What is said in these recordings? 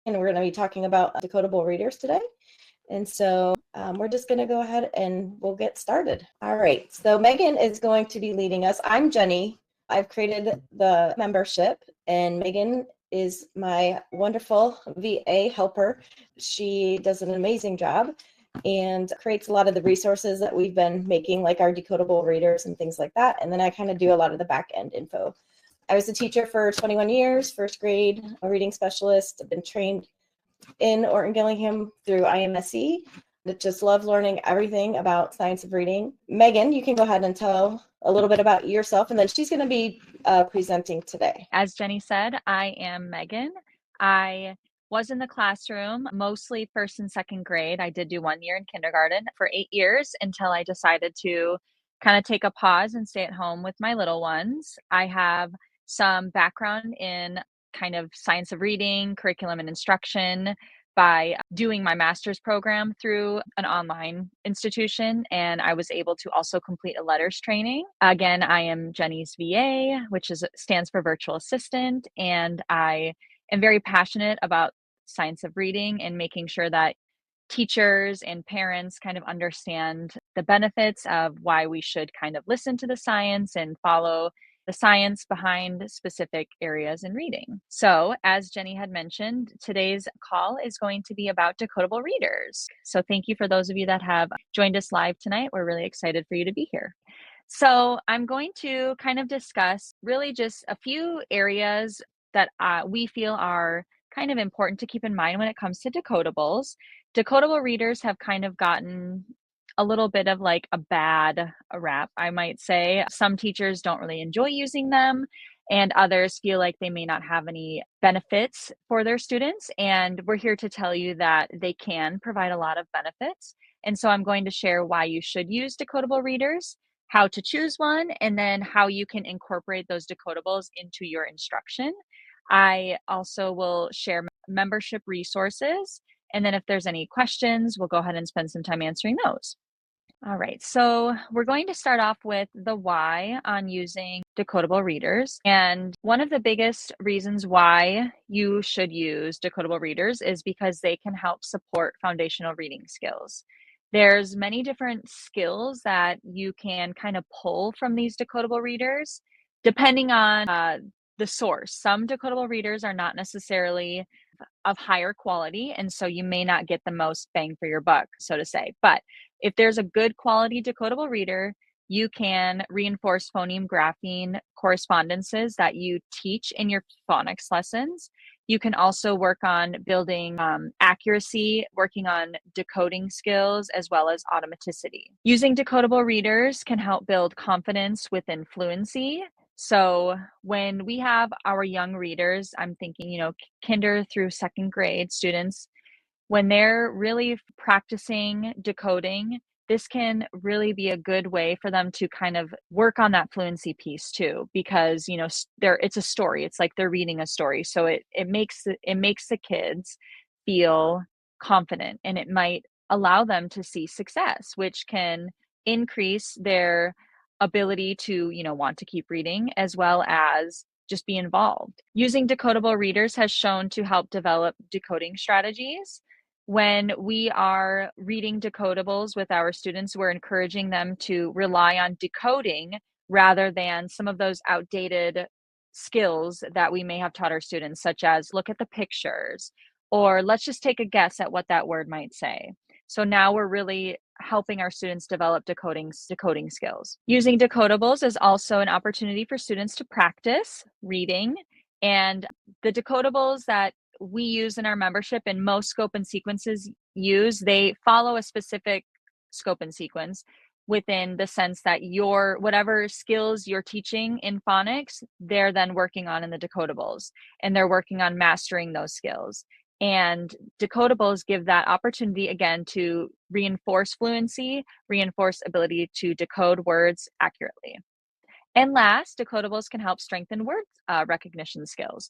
and we're going to be talking about decodable readers today. And so we're just going to go ahead and we'll get started. All right, so Megan is going to be leading us. I'm Jennie. I've created the membership, and Megan is my wonderful VA helper. She does an amazing job and creates a lot of the resources that we've been making, like our decodable readers and things like that. And then I kind of do a lot of the back end info. I was a teacher for 21 years, first grade, a reading specialist. I've been trained in Orton-Gillingham through IMSE. I just love learning everything about science of reading. Megan, you can go ahead and tell a little bit about yourself, and then she's going to be presenting today. As Jennie said, I am Megan. I was in the classroom, mostly first and second grade. I did do 1 year in kindergarten for 8 years until I decided to kind of take a pause and stay at home with my little ones. I have some background in kind of science of reading, curriculum and instruction by doing my master's program through an online institution, and I was able to also complete a letters training. Again, I am Jennie's VA, which stands for virtual assistant, and I am very passionate about science of reading and making sure that teachers and parents kind of understand the benefits of why we should kind of listen to the science and follow the science behind specific areas in reading. So, as Jennie had mentioned, today's call is going to be about decodable readers. So, thank you for those of you that have joined us live tonight. We're really excited for you to be here. So, I'm going to kind of discuss really just a few areas that we feel are kind of important to keep in mind when it comes to decodables. Decodable readers have kind of gotten a little bit of like a bad rap, I might say. Some teachers don't really enjoy using them, and others feel like they may not have any benefits for their students. And we're here to tell you that they can provide a lot of benefits. And so I'm going to share why you should use decodable readers, how to choose one, and then how you can incorporate those decodables into your instruction. I also will share membership resources. And then if there's any questions, we'll go ahead and spend some time answering those. All right, so we're going to start off with the why on using decodable readers. And one of the biggest reasons why you should use decodable readers is because they can help support foundational reading skills. There's many different skills that you can kind of pull from these decodable readers, depending on the source. Some decodable readers are not necessarily of higher quality, and so you may not get the most bang for your buck, so to say. But if there's a good quality decodable reader, you can reinforce phoneme grapheme correspondences that you teach in your phonics lessons. You can also work on building accuracy, working on decoding skills, as well as automaticity. Using decodable readers can help build confidence within fluency. So when we have our young readers, I'm thinking, kinder through second grade students, when they're really practicing decoding, this can really be a good way for them to kind of work on that fluency piece too, because it's a story. It's like they're reading a story, so it makes the kids feel confident, and it might allow them to see success, which can increase their ability to want to keep reading, as well as just be involved. Using decodable readers has shown to help develop decoding strategies. When we are reading decodables with our students, we're encouraging them to rely on decoding rather than some of those outdated skills that we may have taught our students, such as look at the pictures, or let's just take a guess at what that word might say. So now we're really helping our students develop decoding skills. Using decodables is also an opportunity for students to practice reading, and the decodables that we use in our membership and most scope and sequences use, they follow a specific scope and sequence within the sense that whatever skills you're teaching in phonics, they're then working on in the decodables, and they're working on mastering those skills. And decodables give that opportunity again to reinforce fluency, reinforce ability to decode words accurately. And last, decodables can help strengthen word recognition skills.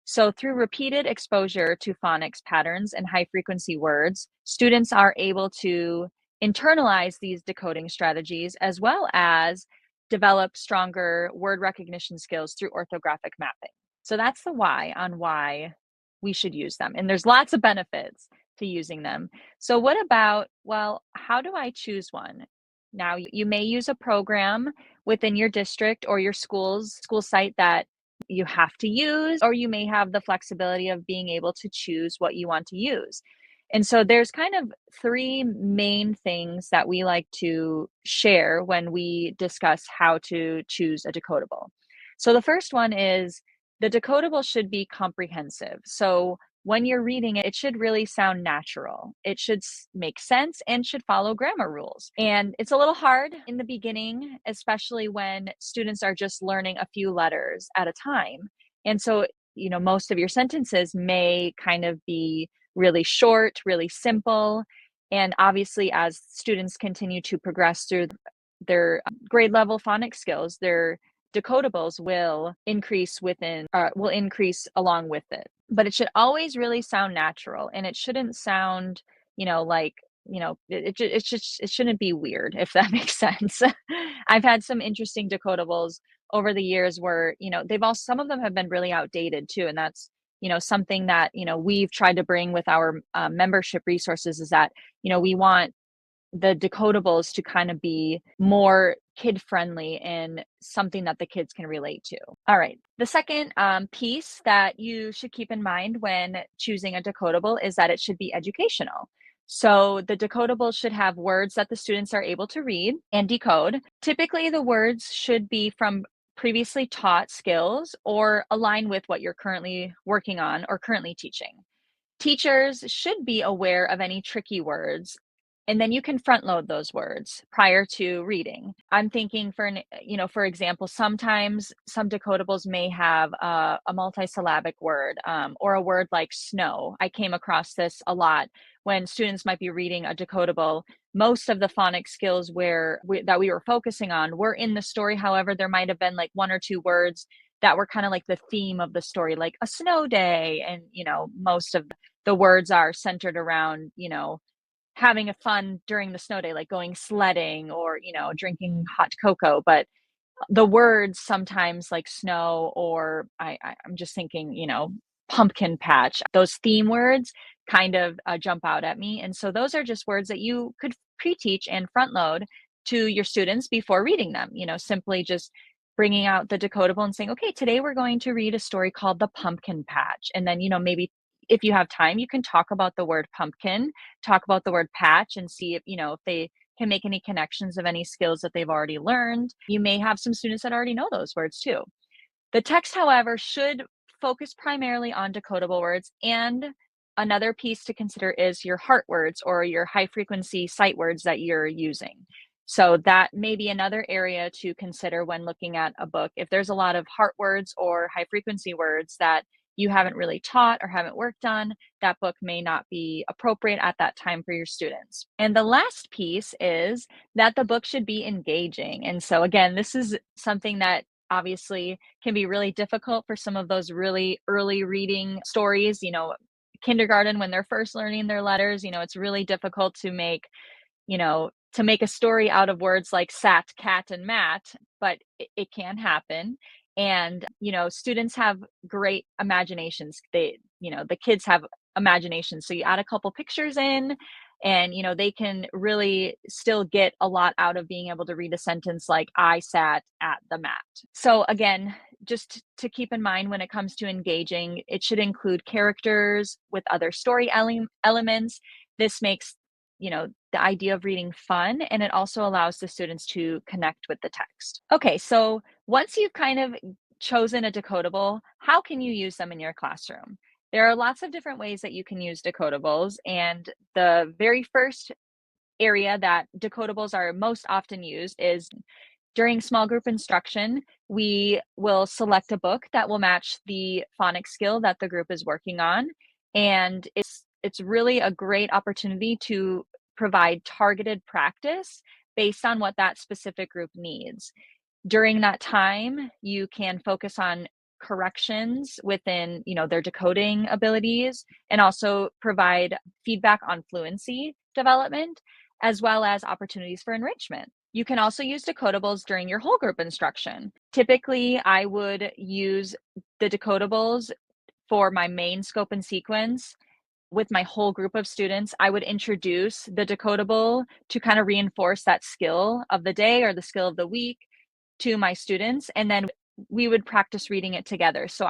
So through repeated exposure to phonics patterns and high frequency words, students are able to internalize these decoding strategies, as well as develop stronger word recognition skills through orthographic mapping. So that's the why on why we should use them. And there's lots of benefits to using them. So what about, well, how do I choose one? Now, you may use a program within your district or your school site that you have to use, or you may have the flexibility of being able to choose what you want to use. And so there's kind of three main things that we like to share when we discuss how to choose a decodable. So the first one is the decodable should be comprehensive. So when you're reading it, it should really sound natural. It should make sense and should follow grammar rules. And it's a little hard in the beginning, especially when students are just learning a few letters at a time. And so, most of your sentences may kind of be really short, really simple. And obviously, as students continue to progress through their grade level phonics skills, their decodables will increase along with it. But it should always really sound natural, and it shouldn't sound, like, it shouldn't be weird, if that makes sense. I've had some interesting decodables over the years where, some of them have been really outdated too. And that's, something that, we've tried to bring with our membership resources, is that, we want the decodables to kind of be more kid friendly and something that the kids can relate to. All right. The second piece that you should keep in mind when choosing a decodable is that it should be educational. So the decodable should have words that the students are able to read and decode. Typically, the words should be from previously taught skills or align with what you're currently working on or currently teaching. Teachers should be aware of any tricky words, and then you can front load those words prior to reading. I'm thinking for example, sometimes some decodables may have a multisyllabic word or a word like snow. I came across this a lot when students might be reading a decodable. Most of the phonics skills that we were focusing on were in the story. However, there might have been like one or two words that were kind of like the theme of the story, like a snow day. And, most of the words are centered around, having a fun during the snow day, like going sledding or, drinking hot cocoa. But the words sometimes like snow, or I'm just thinking, pumpkin patch, those theme words kind of jump out at me. And so those are just words that you could pre-teach and front load to your students before reading them, simply just bringing out the decodable and saying, okay, today we're going to read a story called The Pumpkin Patch. And then, maybe if you have time, you can talk about the word pumpkin, talk about the word patch, and see if they can make any connections of any skills that they've already learned. You may have some students that already know those words too. The text, however, should focus primarily on decodable words. And another piece to consider is your heart words or your high frequency sight words that you're using. So that may be another area to consider when looking at a book. If there's a lot of heart words or high frequency words that you haven't really taught or haven't worked on, that book may not be appropriate at that time for your students. And the last piece is that the book should be engaging. And so again, this is something that obviously can be really difficult for some of those really early reading stories, kindergarten, when they're first learning their letters, it's really difficult to make a story out of words like sat, cat, and mat, but it can happen. And, students have great imaginations. The kids have imaginations. So you add a couple pictures in and, they can really still get a lot out of being able to read a sentence like I sat at the mat. So again, just to keep in mind when it comes to engaging, it should include characters with other story elements. This makes the idea of reading fun, and it also allows the students to connect with the text. Okay, so once you've kind of chosen a decodable, how can you use them in your classroom? There are lots of different ways that you can use decodables, and the very first area that decodables are most often used is during small group instruction. We will select a book that will match the phonics skill that the group is working on, and it's really a great opportunity to provide targeted practice based on what that specific group needs. During that time, you can focus on corrections within, their decoding abilities, and also provide feedback on fluency development, as well as opportunities for enrichment. You can also use decodables during your whole group instruction. Typically, I would use the decodables for my main scope and sequence, with my whole group of students, I would introduce the decodable to kind of reinforce that skill of the day or the skill of the week to my students. And then we would practice reading it together. So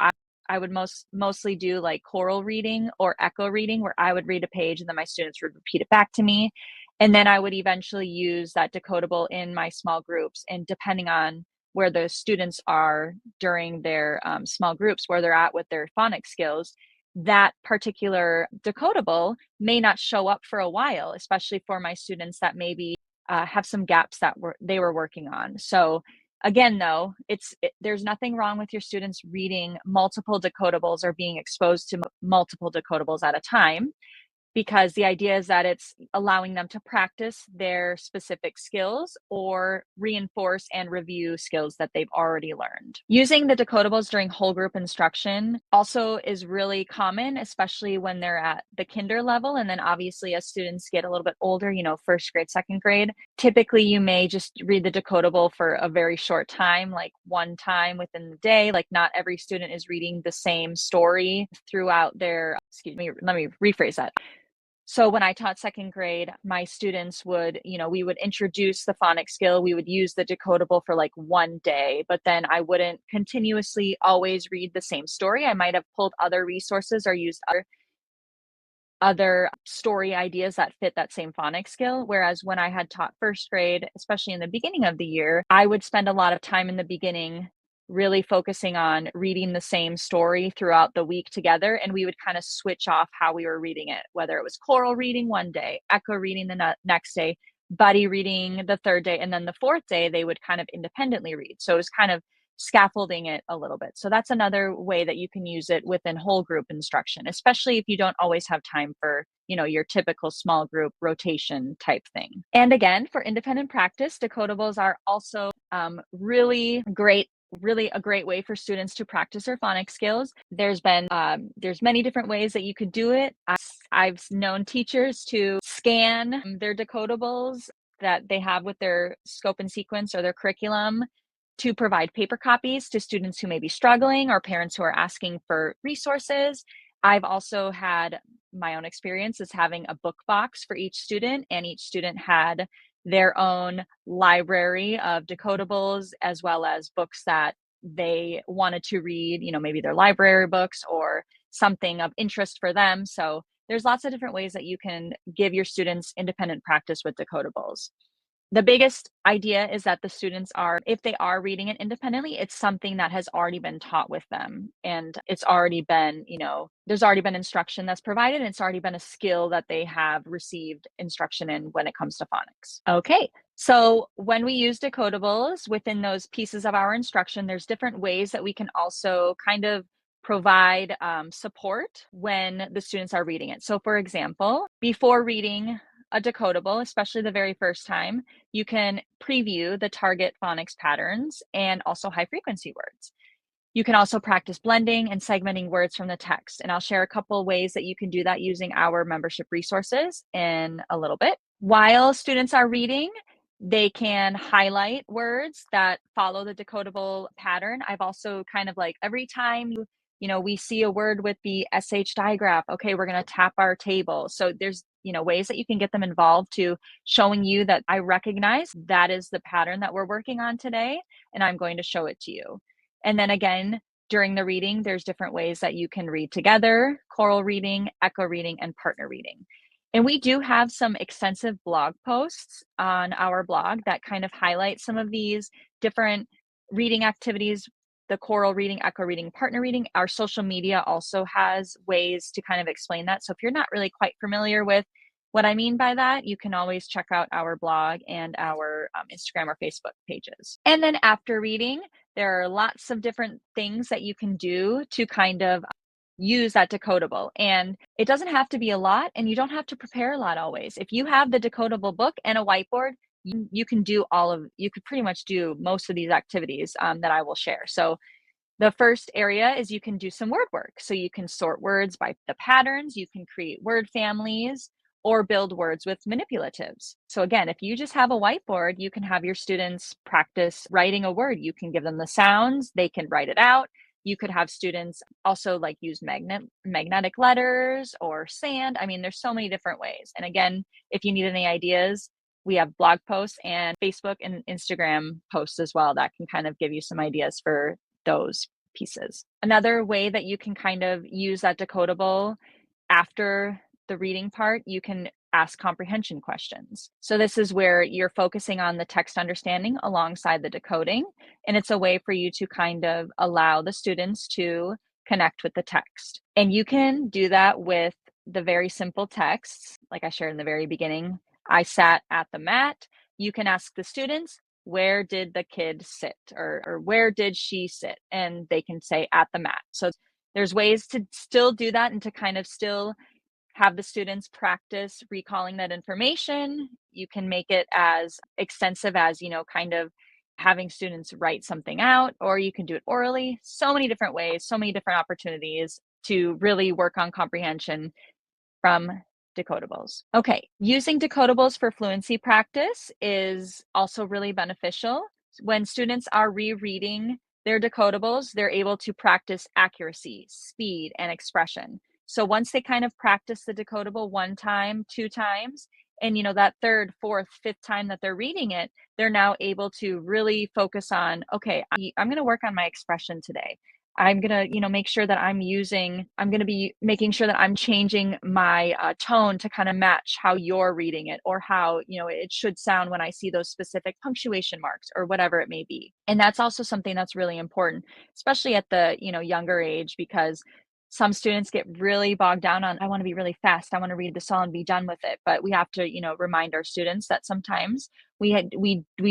I would mostly do like choral reading or echo reading, where I would read a page and then my students would repeat it back to me. And then I would eventually use that decodable in my small groups. And depending on where the students are during their small groups, where they're at with their phonics skills, that particular decodable may not show up for a while, especially for my students that maybe have some gaps that they were working on. So again, though, there's nothing wrong with your students reading multiple decodables or being exposed to multiple decodables at a time, because the idea is that it's allowing them to practice their specific skills or reinforce and review skills that they've already learned. Using the decodables during whole group instruction also is really common, especially when they're at the kinder level. And then obviously as students get a little bit older, first grade, second grade, typically you may just read the decodable for a very short time, like one time within the day. Like not every student is reading the same story throughout their, let me rephrase that. So when I taught second grade, my students would, we would introduce the phonics skill. We would use the decodable for like one day, but then I wouldn't continuously always read the same story. I might have pulled other resources or used other story ideas that fit that same phonics skill. Whereas when I had taught first grade, especially in the beginning of the year, I would spend a lot of time in the beginning really focusing on reading the same story throughout the week together. And we would kind of switch off how we were reading it, whether it was choral reading one day, echo reading the next day, buddy reading the third day, and then the fourth day, they would kind of independently read. So it was kind of scaffolding it a little bit. So that's another way that you can use it within whole group instruction, especially if you don't always have time for, your typical small group rotation type thing. And again, for independent practice, decodables are also really a great way for students to practice their phonics skills. There's many different ways that you could do it. I've known teachers to scan their decodables that they have with their scope and sequence or their curriculum to provide paper copies to students who may be struggling or parents who are asking for resources. I've also had my own experience as having a book box for each student, and each student had their own library of decodables as well as books that they wanted to read, maybe their library books or something of interest for them. So there's lots of different ways that you can give your students independent practice with decodables. The biggest idea is that the students if they are reading it independently, it's something that has already been taught with them. And it's already been, there's already been instruction that's provided. And it's already been a skill that they have received instruction in when it comes to phonics. Okay. So when we use decodables within those pieces of our instruction, there's different ways that we can also kind of provide support when the students are reading it. So for example, before reading a decodable, especially the very first time, you can preview the target phonics patterns and also high frequency words. You can also practice blending and segmenting words from the text. And I'll share a couple ways that you can do that using our membership resources in a little bit. While students are reading, they can highlight words that follow the decodable pattern. I've also kind of like every time we see a word with the SH digraph, okay, we're going to tap our table. So there's ways that you can get them involved to showing you that I recognize that is the pattern that we're working on today, and I'm going to show it to you. And then again, during the reading, there's different ways that you can read together: choral reading, echo reading, and partner reading. And we do have some extensive blog posts on our blog that kind of highlight some of these different reading activities: the choral reading, echo reading, partner reading. Our social media also has ways to kind of explain that. So if you're not really quite familiar with what I mean by that, you can always check out our blog and our Instagram or Facebook pages. And then after reading, there are lots of different things that you can do to kind of use that decodable. And it doesn't have to be a lot, and you don't have to prepare a lot always. If you have the decodable book and a whiteboard, you could pretty much do most of these activities that I will share. So the first area is you can do some word work. So you can sort words by the patterns, you can create word families, or build words with manipulatives. So again, if you just have a whiteboard, you can have your students practice writing a word. You can give them the sounds, they can write it out. You could have students also like use magnetic letters or sand. I mean, there's so many different ways. And again, if you need any ideas, we have blog posts and Facebook and Instagram posts as well that can kind of give you some ideas for those pieces. Another way that you can kind of use that decodable after the reading part, you can ask comprehension questions. So this is where you're focusing on the text understanding alongside the decoding. And it's a way for you to kind of allow the students to connect with the text. And you can do that with the very simple texts, like I shared in the very beginning. I sat at the mat. You can ask the students, where did the kid sit, or where did she sit? And they can say at the mat. So there's ways to still do that and to kind of still have the students practice recalling that information. You can make it as extensive as, kind of having students write something out, or you can do it orally. So many different ways, so many different opportunities to really work on comprehension from decodables. Okay, using decodables for fluency practice is also really beneficial. When students are rereading their decodables, they're able to practice accuracy, speed, and expression. So once they kind of practice the decodable one time, two times, and that third, fourth, fifth time that they're reading it, they're now able to really focus on, okay, I'm going to work on my expression today. I'm going to, make sure that I'm going to be making sure that I'm changing my tone to kind of match how you're reading it, or how, it should sound when I see those specific punctuation marks or whatever it may be. And that's also something that's really important, especially at the, younger age, because some students get really bogged down on, I want to be really fast. I want to read this all and be done with it. But we have to, remind our students that sometimes we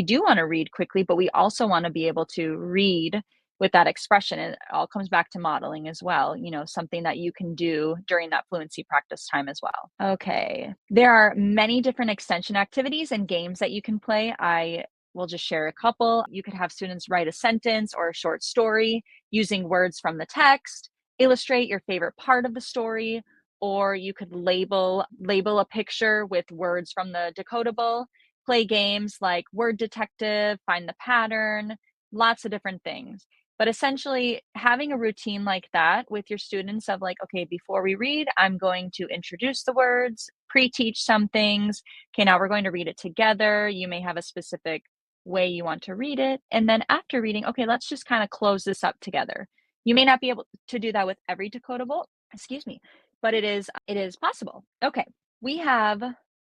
do want to read quickly, but we also want to be able to read with that expression. And it all comes back to modeling as well, something that you can do during that fluency practice time as well. Okay, there are many different extension activities and games that you can play. I will just share a couple. You could have students write a sentence or a short story using words from the text, illustrate your favorite part of the story, or you could label a picture with words from the decodable, play games like word detective, find the pattern, lots of different things. But essentially, having a routine like that with your students of like, okay, before we read, I'm going to introduce the words, pre-teach some things. Okay, now we're going to read it together. You may have a specific way you want to read it. And then after reading, okay, let's just kind of close this up together. You may not be able to do that with every decodable, but it is possible. Okay, we have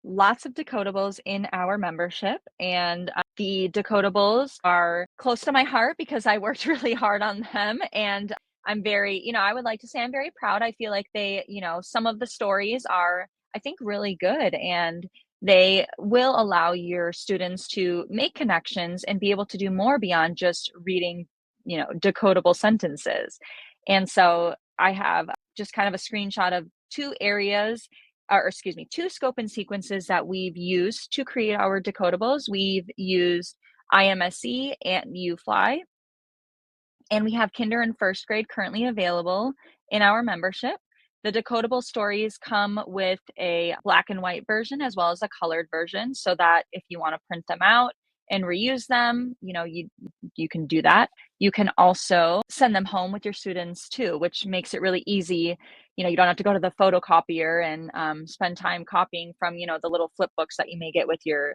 lots of decodables in our membership, and the decodables are close to my heart because I worked really hard on them. And I'm very, I would like to say I'm very proud. I feel like they, some of the stories are, I think, really good, and they will allow your students to make connections and be able to do more beyond just reading, decodable sentences. And so I have just kind of a screenshot of two scope and sequences that we've used to create our decodables. We've used IMSE and UFly, and we have kinder and first grade currently available in our membership. The decodable stories come with a black and white version as well as a colored version, so that if you want to print them out and reuse them, you can do that. You can also send them home with your students too, which makes it really easy. You don't have to go to the photocopier and spend time copying from, the little flip books that you may get with your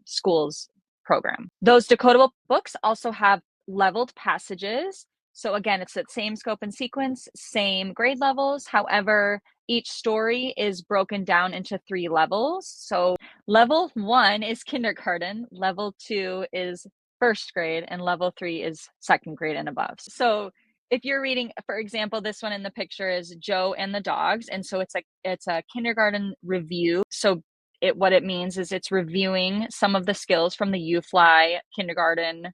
school's program. Those decodable books also have leveled passages. So again, it's that same scope and sequence, same grade levels. However, each story is broken down into 3 levels. So level 1 is kindergarten, level 2 is first grade, and level 3 is second grade and above. So if you're reading, for example, this one in the picture is Joe and the Dogs. And so it's a kindergarten review. So what it means is it's reviewing some of the skills from the UFly kindergarten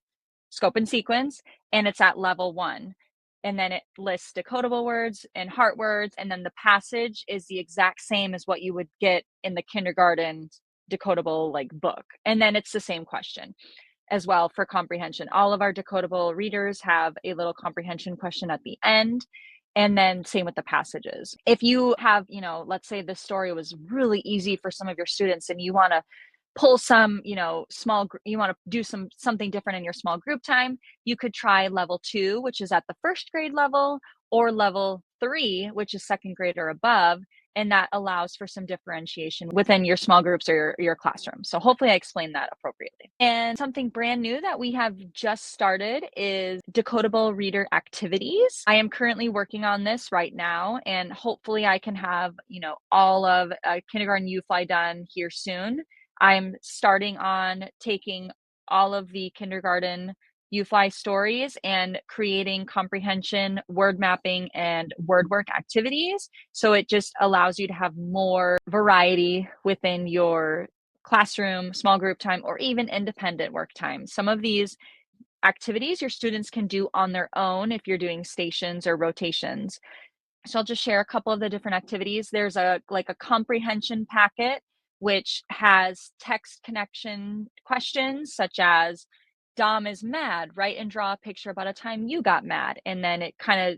scope and sequence, and it's at level 1. And then it lists decodable words and heart words, and then the passage is the exact same as what you would get in the kindergarten decodable book. And then it's the same question as well for comprehension. All of our decodable readers have a little comprehension question at the end. And then same with the passages. If you have, let's say the story was really easy for some of your students and you want to pull some, you want to do something different in your small group time, you could try level 2, which is at the first grade level, or level 3, which is second grade or above. And that allows for some differentiation within your small groups or your classroom. So hopefully I explained that appropriately. And something brand new that we have just started is decodable reader activities. I am currently working on this right now, and hopefully I can have, all of kindergarten UFly done here soon. I'm starting on taking all of the kindergarten UFly stories and creating comprehension, word mapping, and word work activities. So it just allows you to have more variety within your classroom, small group time, or even independent work time. Some of these activities your students can do on their own if you're doing stations or rotations. So I'll just share a couple of the different activities. There's a comprehension packet, which has text connection questions such as Dom is mad, write and draw a picture about a time you got mad. And then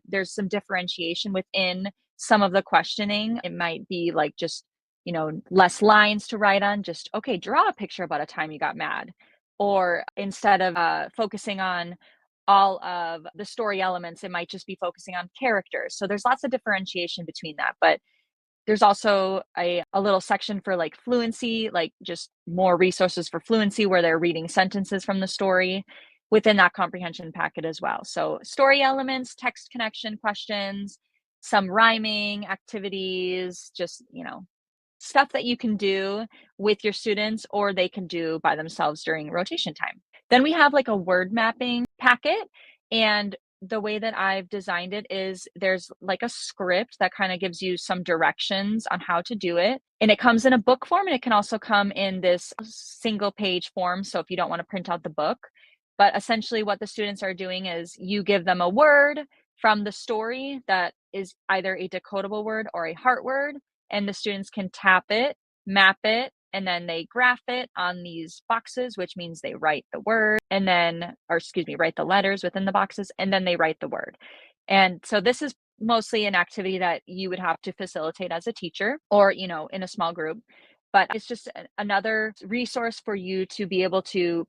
there's some differentiation within some of the questioning. It might be like just, less lines to write on, just, okay, draw a picture about a time you got mad. Or instead of focusing on all of the story elements, it might just be focusing on characters. So there's lots of differentiation between that. But there's also a little section for like fluency, like just more resources for fluency where they're reading sentences from the story within that comprehension packet as well. So story elements, text connection questions, some rhyming activities, just, stuff that you can do with your students or they can do by themselves during rotation time. Then we have like a word mapping packet, and the way that I've designed it is there's like a script that kind of gives you some directions on how to do it. And it comes in a book form, and it can also come in this single page form. So if you don't want to print out the book, but essentially what the students are doing is you give them a word from the story that is either a decodable word or a heart word, and the students can tap it, map it, and then they graph it on these boxes, which means they write the word write the letters within the boxes, and then they write the word. And so this is mostly an activity that you would have to facilitate as a teacher or, in a small group. But it's just another resource for you to be able to,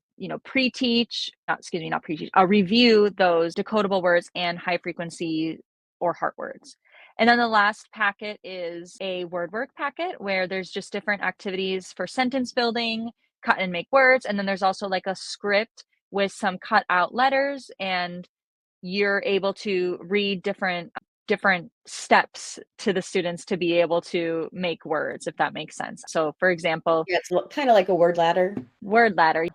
review those decodable words and high frequency or heart words. And then the last packet is a word work packet where there's just different activities for sentence building, cut and make words. And then there's also like a script with some cut out letters, and you're able to read different steps to the students to be able to make words, if that makes sense. So for example, Yeah, it's kind of like a word ladder.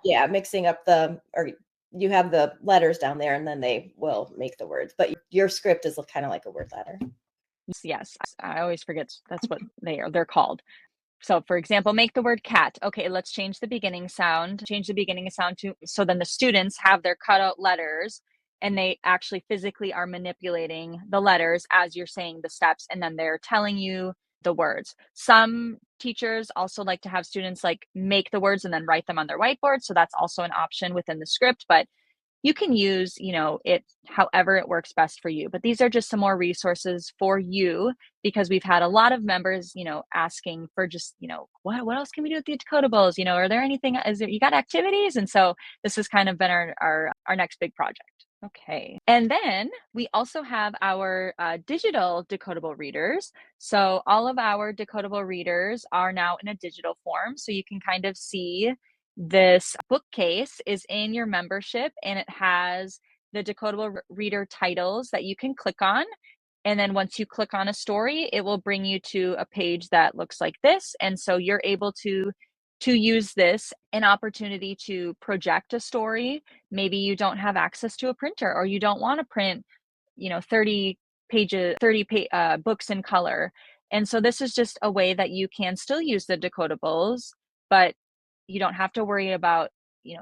Yeah, mixing up or you have the letters down there and then they will make the words, but your script is kind of like a word ladder. Yes, I always forget that's what they're called. So for example, make the word cat. Okay, let's change the beginning sound to, so then the students have their cutout letters and they actually physically are manipulating the letters as you're saying the steps, and then they're telling you the words. Some teachers also like to have students like make the words and then write them on their whiteboard. So that's also an option within the script, but you can use, it however it works best for you. But these are just some more resources for you because we've had a lot of members, asking for just, what else can we do with the decodables? Are there anything, you got activities? And so this has kind of been our next big project. Okay. And then we also have our digital decodable readers. So all of our decodable readers are now in a digital form. So you can kind of see this bookcase is in your membership, and it has the decodable reader titles that you can click on. And then once you click on a story, it will bring you to a page that looks like this. And so you're able to use this an opportunity to project a story. Maybe you don't have access to a printer, or you don't want to print 30 pages, books in color. And so this is just a way that you can still use the decodables, but you don't have to worry about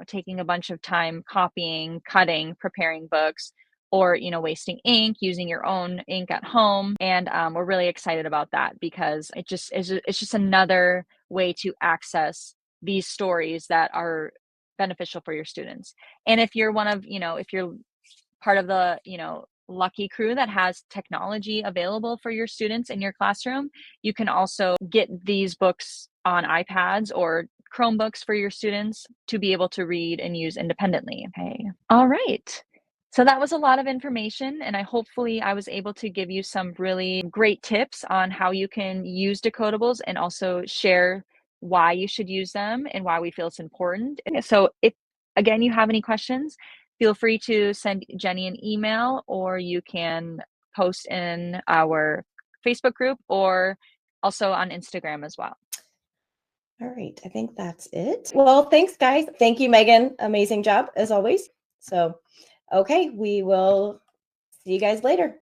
taking a bunch of time copying, cutting, preparing books, or wasting ink, using your own ink at home. And we're really excited about that because it's just another way to access these stories that are beneficial for your students. And if you're if you're part of the lucky crew that has technology available for your students in your classroom, you can also get these books on iPads or Chromebooks for your students to be able to read and use independently. Okay. All right. So that was a lot of information, and hopefully I was able to give you some really great tips on how you can use decodables and also share why you should use them and why we feel it's important. So if, again, you have any questions, feel free to send Jennie an email, or you can post in our Facebook group or also on Instagram as well. All right, I think that's it. Well, thanks, guys. Thank you, Megan. Amazing job, as always. So, okay, we will see you guys later.